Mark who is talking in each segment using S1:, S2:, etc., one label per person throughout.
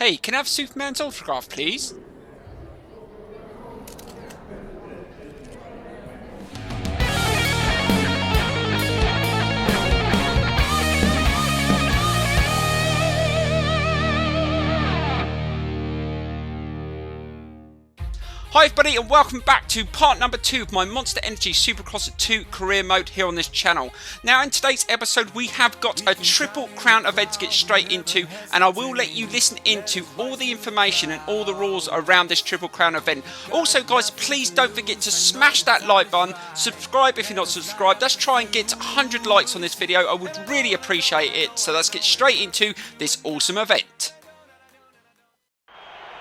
S1: Hey, can I have Superman's autograph, please? Hi everybody and welcome back to part number 2 of my Monster Energy Supercross 2 career mode here on this channel. Now in today's episode we have got a triple crown event to get straight into, and I will let you listen into all the information and all the rules around this triple crown event. Also guys, please don't forget to smash that like button, subscribe if you're not subscribed. Let's try and get 100 likes on this video, I would really appreciate it. So let's get straight into this awesome event.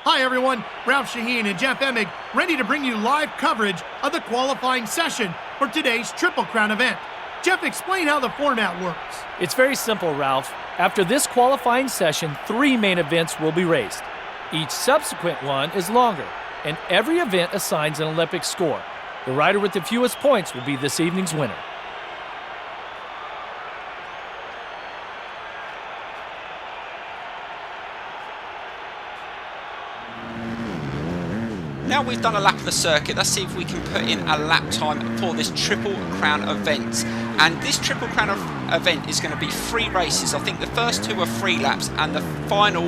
S2: Hi everyone, Ralph Shaheen and Jeff Emig ready to bring you live coverage of the qualifying session for today's Triple Crown event. Jeff, explain how the format works.
S3: It's very simple, Ralph. After this qualifying session, 3 main events will be raced. Each subsequent one is longer, and every event assigns an Olympic score. The rider with the fewest points will be this evening's winner.
S1: Now we've done a lap of the circuit, let's see if we can put in a lap time for this Triple Crown event. And this Triple Crown event is going to be 3 races. I think the first 2 are 3 laps and the final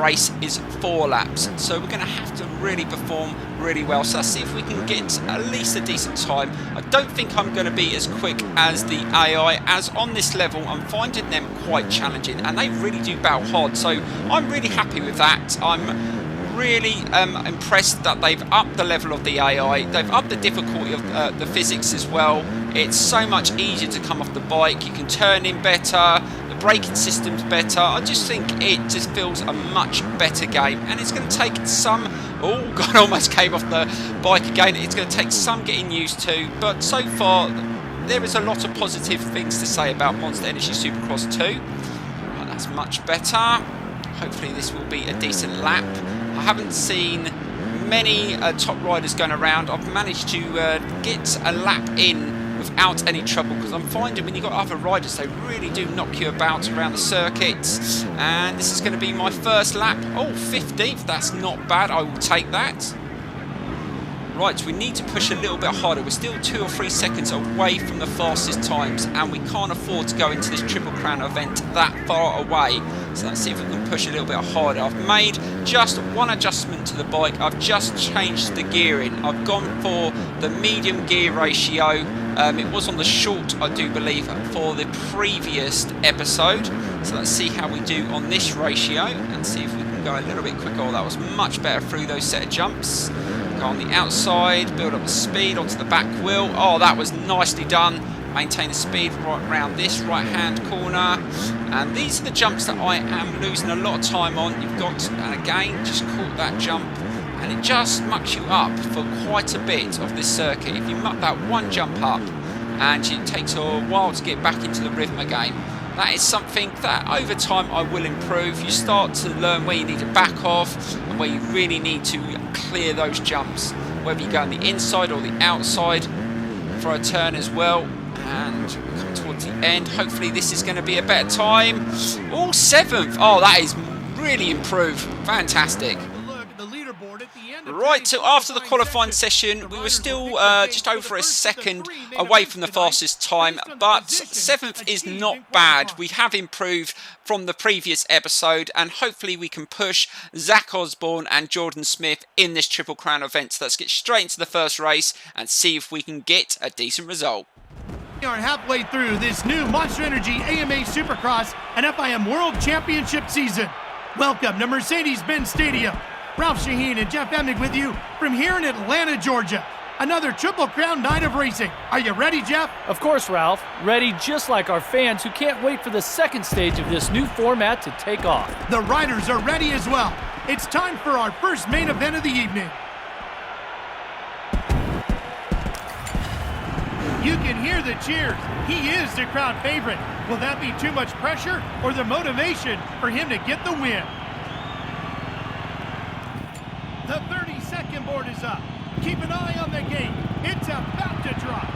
S1: race is 4 laps. So we're going to have to really perform really well. So let's see if we can get at least a decent time. I don't think I'm going to be as quick as the AI, as on this level I'm finding them quite challenging and they really do battle hard. So I'm really happy with that. I'm really impressed that they've upped the level of the AI, they've upped the difficulty of the physics as well. It's so much easier to come off the bike, you can turn in better, the braking system's better. I just think it just feels a much better game, and it's going to take some, oh god, I almost came off the bike again, it's going to take some getting used to, but so far there is a lot of positive things to say about Monster Energy Supercross 2. Right, that's much better. Hopefully this will be a decent lap. I haven't seen many top riders going around. I've managed to get a lap in without any trouble, because I'm finding when you've got other riders they really do knock you about around the circuits. And this is going to be my first lap. Oh, 15th, that's not bad, I will take that. Right, we need to push a little bit harder. We're still 2 or 3 seconds away from the fastest times, and we can't afford to go into this Triple Crown event that far away. So let's see if we can push a little bit harder. I've made just one adjustment to the bike. I've just changed the gearing. I've gone for the medium gear ratio. It was on the short, I do believe, for the previous episode. So let's see how we do on this ratio and see if we can go a little bit quicker. Oh, that was much better through those set of jumps. Go on the outside, build up the speed onto the back wheel. Oh, that was nicely done. Maintain the speed right around this right hand corner. And these are the jumps that I am losing a lot of time on. You've got, and again, just caught that jump, and it just mucks you up for quite a bit of this circuit. If you muck that one jump up, and it takes a while to get back into the rhythm again, that is something that over time I will improve. You start to learn where you need to back off and where you really need to clear those jumps, whether you go on the inside or the outside for a turn as well. And come towards the end, hopefully this is going to be a better time. Oh, 7th. Oh, that is really improved. Fantastic. Right, so after the qualifying session, we were still just over a second away from the fastest time, but 7th is not bad. We have improved from the previous episode, and hopefully we can push Zach Osborne and Jordan Smith in this Triple Crown event. So let's get straight into the first race and see if we can get a decent result.
S2: We are halfway through this new Monster Energy AMA Supercross and FIM World Championship season. Welcome to Mercedes-Benz Stadium. Ralph Shaheen and Jeff Emig with you from here in Atlanta, Georgia. Another Triple Crown night of racing. Are you ready, Jeff?
S3: Of course, Ralph. Ready just like our fans who can't wait for the second stage of this new format to take off.
S2: The riders are ready as well. It's time for our first main event of the evening. You can hear the cheers. He is the crowd favorite. Will that be too much pressure or the motivation for him to get the win? The 30-second board is up. Keep an eye on the gate. It's about to drop.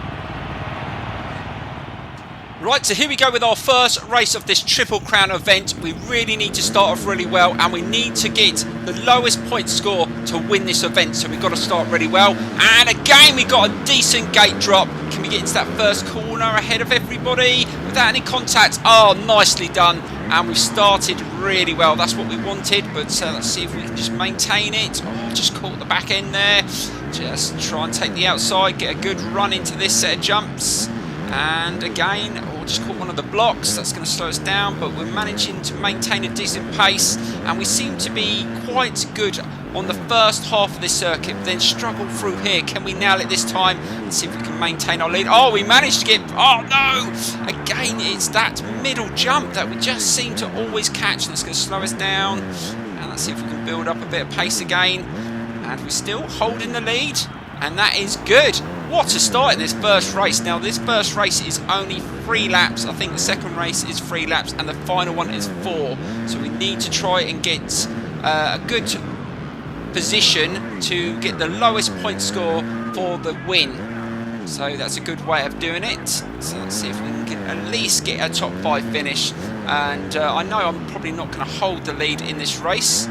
S1: Right, so here we go with our first race of this Triple Crown event. We really need to start off really well, and we need to get the lowest point score to win this event. So we've got to start really well. And again, we got a decent gate drop. Can we get into that first corner ahead of everybody without any contact? Oh, nicely done. And we've started really well. That's what we wanted, but let's see if we can just maintain it. Oh, just caught the back end there. Just try and take the outside, get a good run into this set of jumps. And again, just caught one of the blocks. That's going to slow us down, but we're managing to maintain a decent pace, and we seem to be quite good on the first half of this circuit, but then struggle through here. Can we nail it this time? Let's see if we can maintain our lead. Oh, we managed to get... Oh, no! Again, it's that middle jump that we just seem to always catch, and it's going to slow us down. And let's see if we can build up a bit of pace again. And we're still holding the lead, and that is good. What a start in this first race. Now, this first race is only 3 laps. I think the second race is 3 laps, and the final one is 4. So we need to try and get a good position to get the lowest point score for the win. So that's a good way of doing it. So let's see if we can at least get a top 5 finish. And I know I'm probably not going to hold the lead in this race,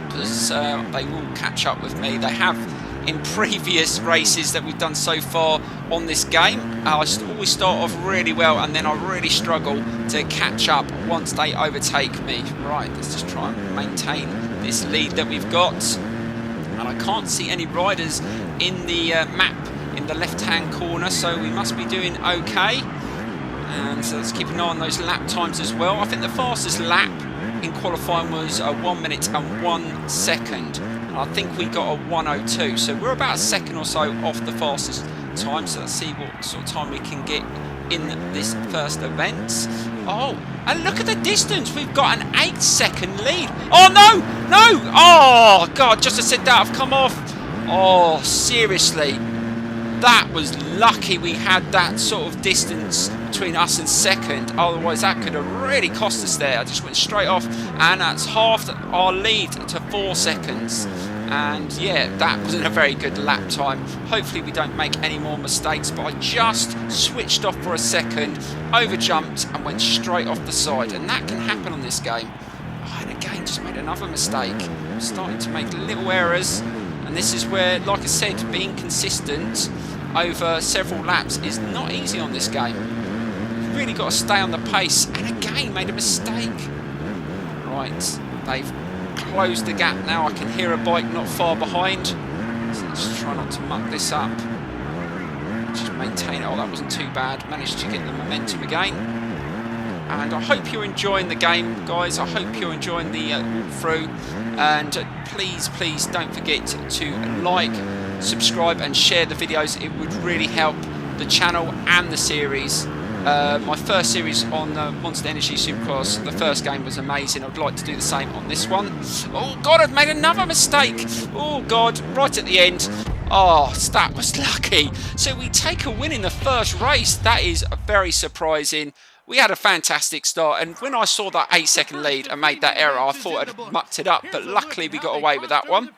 S1: because they will catch up with me. They have in previous races that we've done so far on this game. I always start off really well, and then I really struggle to catch up once they overtake me. Right, let's just try and maintain this lead that we've got. And I can't see any riders in the map in the left-hand corner, so we must be doing okay. And so let's keep an eye on those lap times as well. I think the fastest lap in qualifying was 1 minute and 1 second. I think we got a 1:02, so we're about a second or so off the fastest time. So let's see what sort of time we can get in this first event. Oh, and look at the distance. We've got an 8-second lead. Oh, no, no. Oh, God, just as I said that, I've come off. Oh, seriously. That was lucky we had that sort of distance between us and second. Otherwise, that could have really cost us there. I just went straight off, and that's halved our lead to 4 seconds. And yeah, that wasn't a very good lap time. Hopefully we don't make any more mistakes, but I just switched off for a second, overjumped, and went straight off the side. And that can happen on this game. Oh, and again, just made another mistake. I'm starting to make little errors. And this is where, like I said, being consistent over several laps is not easy on this game. You've really got to stay on the pace. And again, made a mistake. Right, they've closed the gap now. I can hear a bike not far behind. So let's try not to muck this up. Just maintain it. Oh, that wasn't too bad. Managed to get the momentum again. And I hope you're enjoying the game, guys. I hope you're enjoying the walkthrough. And please don't forget to like, subscribe and share the videos. It would really help the channel and the series. My first series on Monster Energy Supercross, the first game was amazing. I'd like to do the same on this one. Oh, God, I've made another mistake. Oh, God, right at the end. Oh, that was lucky. So we take a win in the first race. That is very surprising. We had a fantastic start, and when I saw that 8-second lead and made that error, I thought I'd mucked it up, but luckily we got away with that one.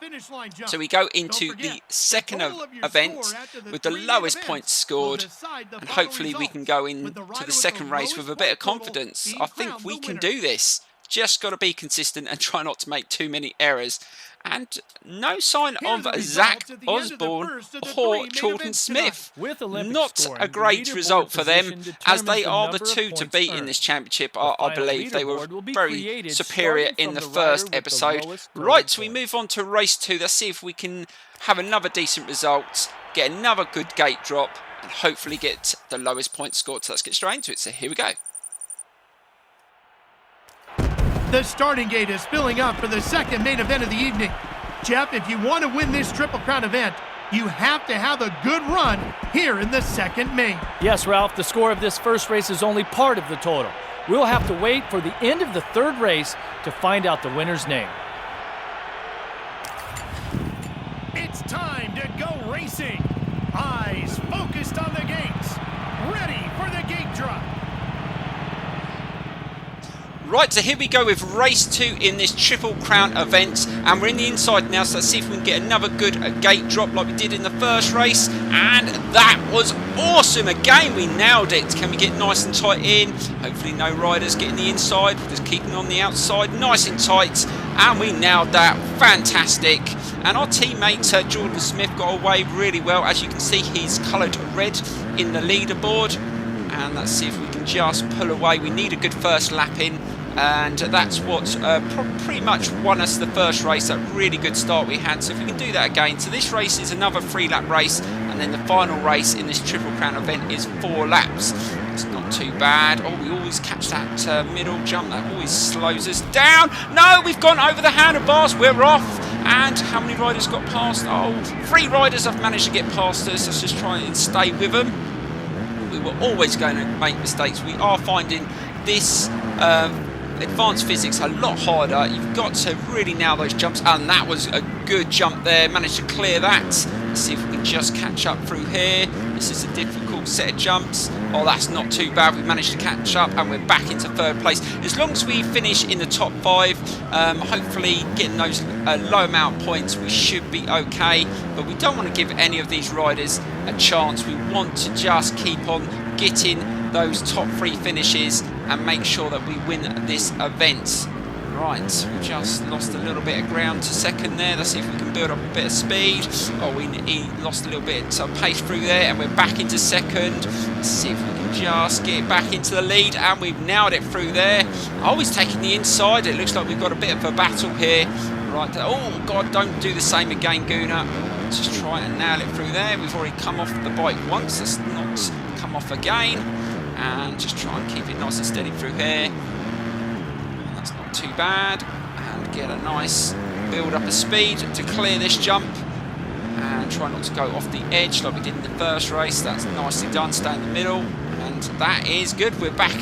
S1: So we go into the second event with the lowest points scored, and hopefully we can go into the second race with a bit of confidence. I think we can do this. Just got to be consistent and try not to make too many errors. And no sign of Zach Osborne or Jordan Smith. Not a great result for them, as they are the 2 to beat in this championship. I believe they were very superior in the first episode. Right, so we move on to race 2. Let's see if we can have another decent result, get another good gate drop, and hopefully get the lowest point scored. So let's get straight into it. So here we go.
S2: The starting gate is filling up for the second main event of the evening. Jeff, if you want to win this Triple Crown event, you have to have a good run here in the second main.
S3: Yes, Ralph, the score of this first race is only part of the total. We'll have to wait for the end of the third race to find out the winner's name.
S2: It's time to go racing. Eyes focused on the gates. Ready for the gate drop.
S1: Right, so here we go with race 2 in this Triple Crown event, and we're in the inside now, so let's see if we can get another good gate drop like we did in the first race, and that was awesome. Again, we nailed it. Can we get nice and tight in? Hopefully no riders getting the inside, just keeping on the outside, nice and tight, and we nailed that. Fantastic. And our teammate Jordan Smith got away really well. As you can see, he's coloured red in the leaderboard, and let's see if we can just pull away. We need a good first lap in, and that's what pretty much won us the first race. That really good start we had. So if we can do that again. So this race is another 3-lap race, and then the final race in this Triple Crown event is 4 laps. It's not too bad. Oh, we always catch that middle jump. That always slows us down. No, we've gone over the handlebars. We're off. And how many riders got past? Oh, 3 riders have managed to get past us. Let's just try and stay with them. We were always going to make mistakes. We are finding this advanced physics a lot harder. You've got to really nail those jumps, and that was a good jump there. Managed to clear that. Let's see if we can just catch up through here. This is a difficult set of jumps. Oh, that's not too bad. We've managed to catch up, and we're back into 3rd place. As long as we finish in the top 5, hopefully getting those low amount of points, we should be okay. But we don't want to give any of these riders a chance. We want to just keep on getting those top 3 finishes and make sure that we win this event. Right, we just lost a little bit of ground to 2nd there. Let's see if we can build up a bit of speed. Oh, he lost a little bit of pace through there, and we're back into 2nd. Let's see if we can just get back into the lead, and we've nailed it through there. Oh, he's taking the inside. It looks like we've got a bit of a battle here. Right, oh God, don't do the same again, Gooner. Let's just try and nail it through there. We've already come off the bike once. Let's not come off again. And just try and keep it nice and steady through here. That's not too bad. And get a nice build up of speed to clear this jump. And try not to go off the edge like we did in the first race. That's nicely done. Stay in the middle. And that is good. We're back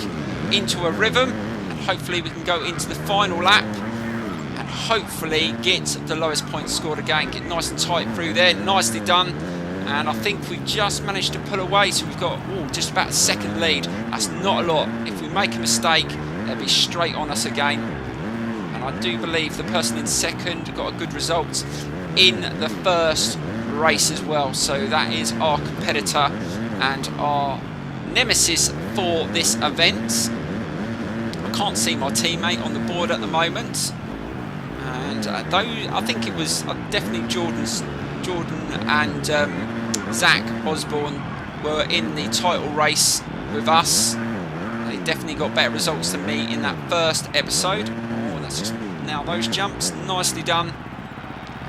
S1: into a rhythm. And hopefully we can go into the final lap. And hopefully get the lowest point scored again. Get nice and tight through there. Nicely done. And I think we just managed to pull away, so we've got just about a 2nd lead. That's not a lot. If we make a mistake, they'll be straight on us again. And I do believe the person in 2nd got a good result in the first race as well. So that is our competitor and our nemesis for this event. I can't see my teammate on the board at the moment. And though I think it was definitely Jordan and Zach Osborne were in the title race with us. They definitely got better results than me in that first episode. Oh, let's just nail those jumps. Nicely done.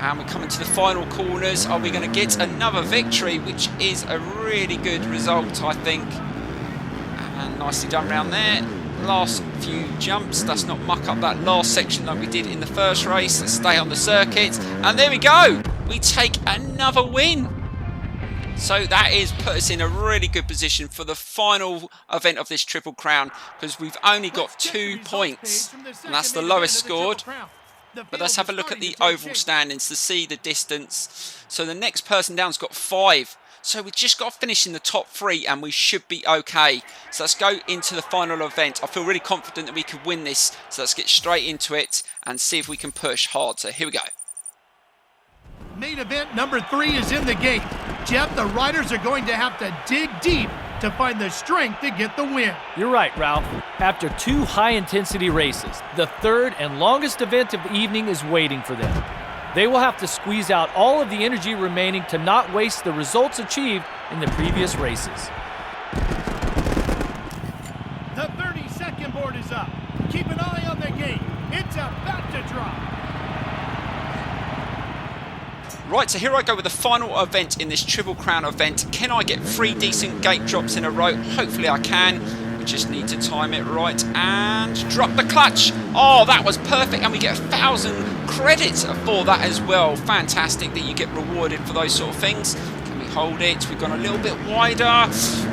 S1: And we're coming to the final corners. Are we going to get another victory, which is a really good result, I think. And nicely done round there. Last few jumps. Let's not muck up that last section like we did in the first race. Let's stay on the circuit. And there we go. We take another win. So that is put us in a really good position for the final event of this Triple Crown, because we've only got 2 points, and that's the lowest scored. But let's have a look at the overall standings to see the distance. So the next person down's got 5. So we've just got to finish in the top 3 and we should be okay. So let's go into the final event. I feel really confident that we could win this. So let's get straight into it and see if we can push hard. So here we go.
S2: Main event number 3 is in the gate. Jeff, the riders are going to have to dig deep to find the strength to get the win.
S3: You're right, Ralph. After 2 high-intensity races, the 3rd and longest event of the evening is waiting for them. They will have to squeeze out all of the energy remaining to not waste the results achieved in the previous races.
S2: The 30-second board is up. Keep an eye on the gate. It's about to drop.
S1: Right, so here I go with the final event in this Triple Crown event. Can I get 3 decent gate drops in a row? Hopefully I can. We just need to time it right and drop the clutch. Oh, that was perfect, and we get 1,000 credits for that as well. Fantastic that you get rewarded for those sort of things. Can we hold it? We've gone a little bit wider.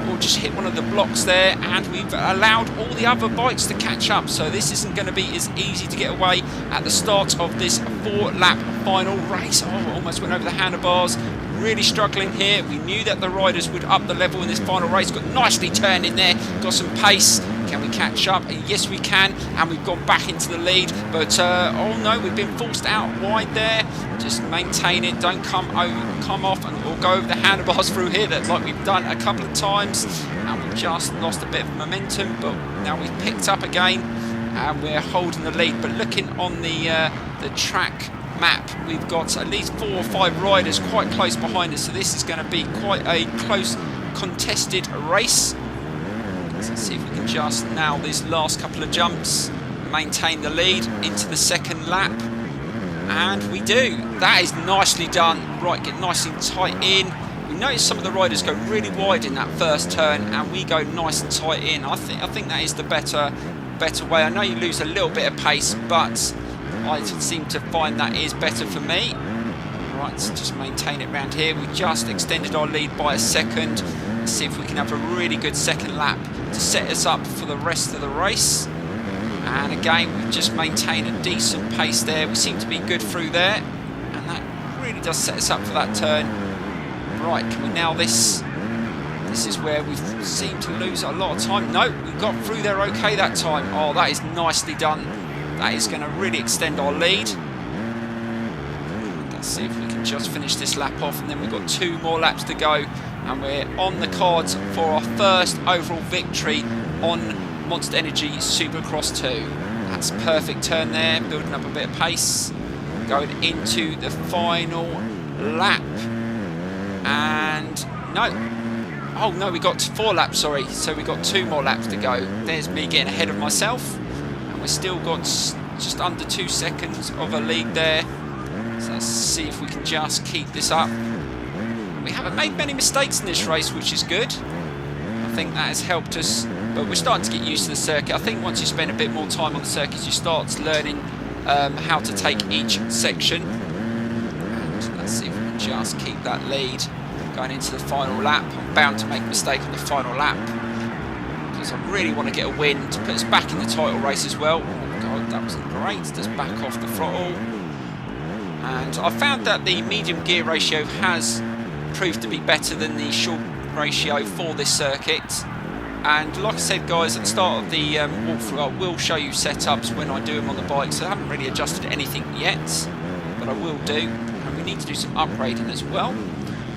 S1: We'll just hit one of the blocks there, and we've allowed all the other bikes to catch up. So this isn't going to be as easy to get away at the start of this 4-lap final race. Oh, almost went over the handlebars. Really struggling here. We knew that the riders would up the level in this final race. Got nicely turned in there. Got some pace. Can we catch up? Yes, we can. And we've gone back into the lead. But, oh no, we've been forced out wide there. Just maintain it. Don't come off or go over the handlebars through here like we've done a couple of times. And we've just lost a bit of momentum. But now we've picked up again. And we're holding the lead. But looking on the track map, we've got at least 4 or 5 riders quite close behind us. So this is going to be quite a close contested race. Let's see if we can just nail these last couple of jumps, maintain the lead into the second lap, and we do. That is nicely done. Right, get nice and tight in. We notice some of the riders go really wide in that first turn, and we go nice and tight in. I think that is the better way. I know you lose a little bit of pace, but I seem to find that is better for me. Right, so just maintain it around here. We just extended our lead by a second. Let's see if we can have a really good second lap to set us up for the rest of the race. And again, we've just maintained a decent pace there. We seem to be good through there, and that really does set us up for that turn. Right, can we nail this? This is where we seem to lose a lot of time. No, we got through there okay that time. Oh, that is nicely done. That is going to really extend our lead. Let's see if we can just finish this lap off, and then we've got 2 more laps to go, and we're on the cards for our first overall victory on Monster Energy Supercross 2. That's a perfect turn there, building up a bit of pace, going into the final lap. And no. Oh no, we got 4 laps, sorry. So we got 2 more laps to go. There's me getting ahead of myself. And we've still got just under 2 seconds of a lead there. So let's see if we can just keep this up. We haven't made many mistakes in this race, which is good. I think that has helped us. But we're starting to get used to the circuit. I think once you spend a bit more time on the circuit, you start learning how to take each section. And let's see if we can just keep that lead going into the final lap. I'm bound to make a mistake on the final lap, because I really want to get a win to put us back in the title race as well. Oh god, that wasn't great. Just back off the throttle. And I found that the medium gear ratio has proved to be better than the short ratio for this circuit. And like I said, guys, at the start of the walkthrough, I will show you setups when I do them on the bike. So I haven't really adjusted anything yet, but I will do. And we need to do some upgrading as well.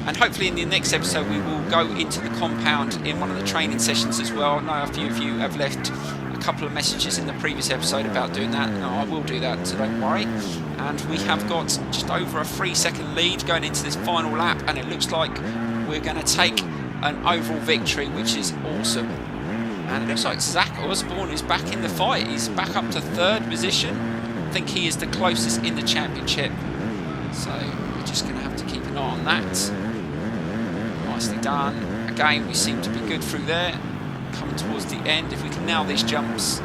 S1: And hopefully in the next episode we will go into the compound in one of the training sessions as well. I know a few of you have left a couple of messages in the previous episode about doing that. No, I will do that, so don't worry. And we have got just over a 3-second lead going into this final lap, and it looks like we're going to take an overall victory, which is awesome. And it looks like Zach Osborne is back in the fight. He's back up to 3rd position. I think he is the closest in the championship. So we're just going to have to keep an eye on that. Nicely done. Again, we seem to be good through there. Coming towards the end, if we can nail these jumps,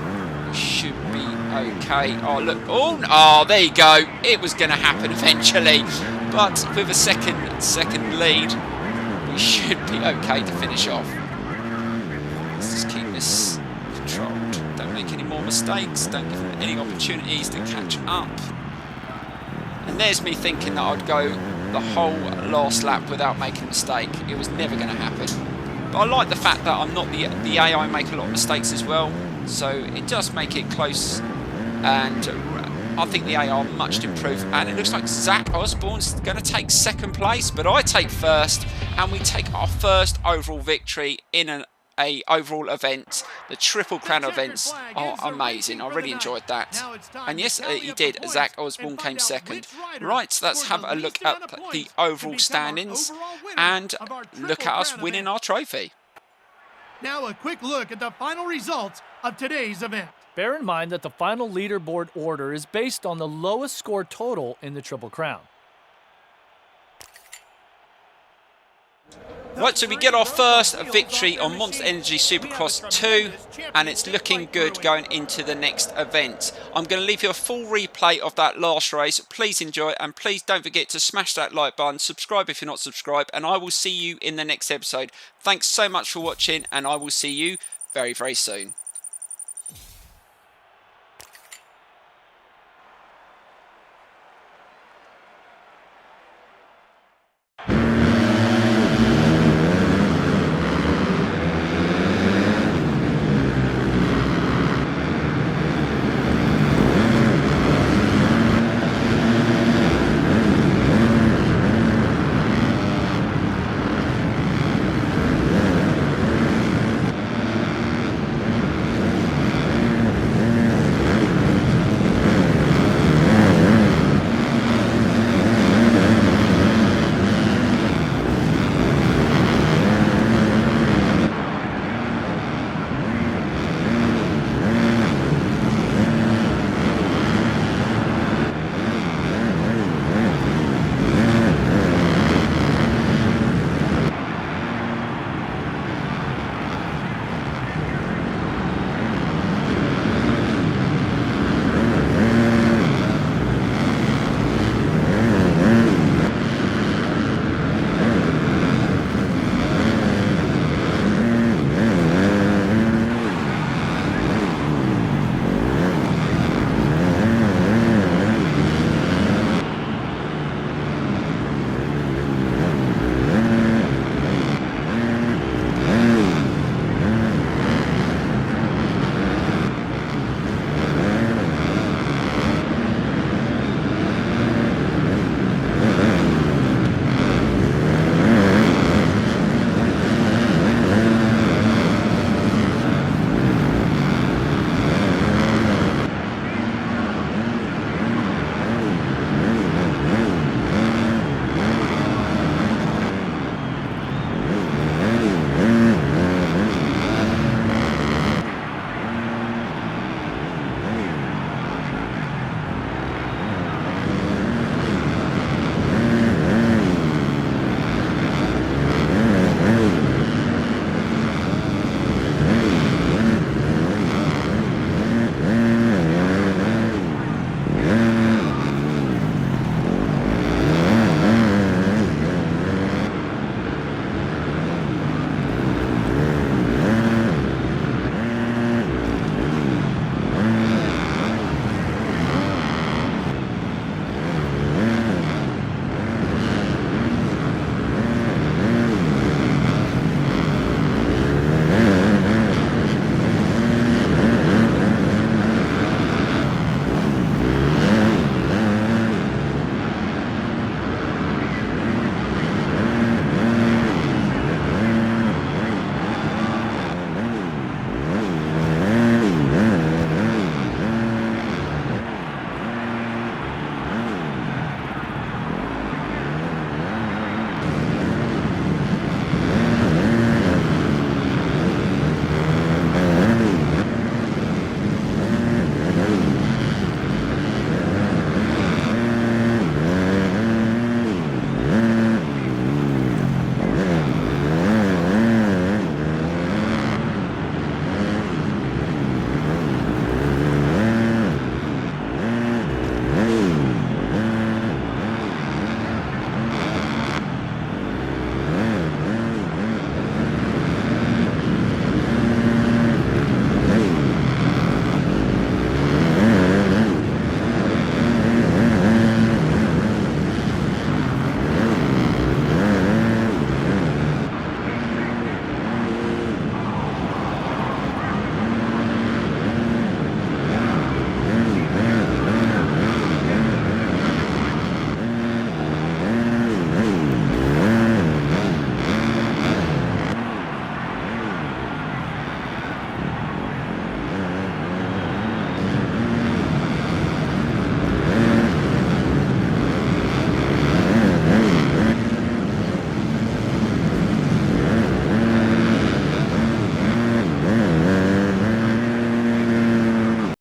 S1: we should be okay. Oh look! Oh, there you go. It was going to happen eventually, but with a second lead, we should be okay to finish off. Let's just keep this controlled. Don't make any more mistakes. Don't give them any opportunities to catch up. And there's me thinking that I'd go the whole last lap without making a mistake. It was never going to happen. But I like the fact that I'm not the AI make a lot of mistakes as well, so it does make it close, and I think the AI are much improved. And it looks like Zach Osborne's going to take 2nd place, but I take 1st, and we take our first overall victory in an overall event. The Triple Crown events are amazing. I really enjoyed that. And yes, he did. Zach Osborne came 2nd. Right, so let's have a look at the overall standings and look at us winning our trophy.
S2: Now a quick look at the final results of today's event.
S3: Bear in mind that the final leaderboard order is based on the lowest score total in the Triple Crown.
S1: Right, so we get our first victory on Monster Energy Supercross 2, and it's looking good going into the next event. I'm going to leave you a full replay of that last race. Please enjoy it, and please don't forget to smash that like button, subscribe if you're not subscribed, and I will see you in the next episode. Thanks so much for watching, and I will see you very, very soon.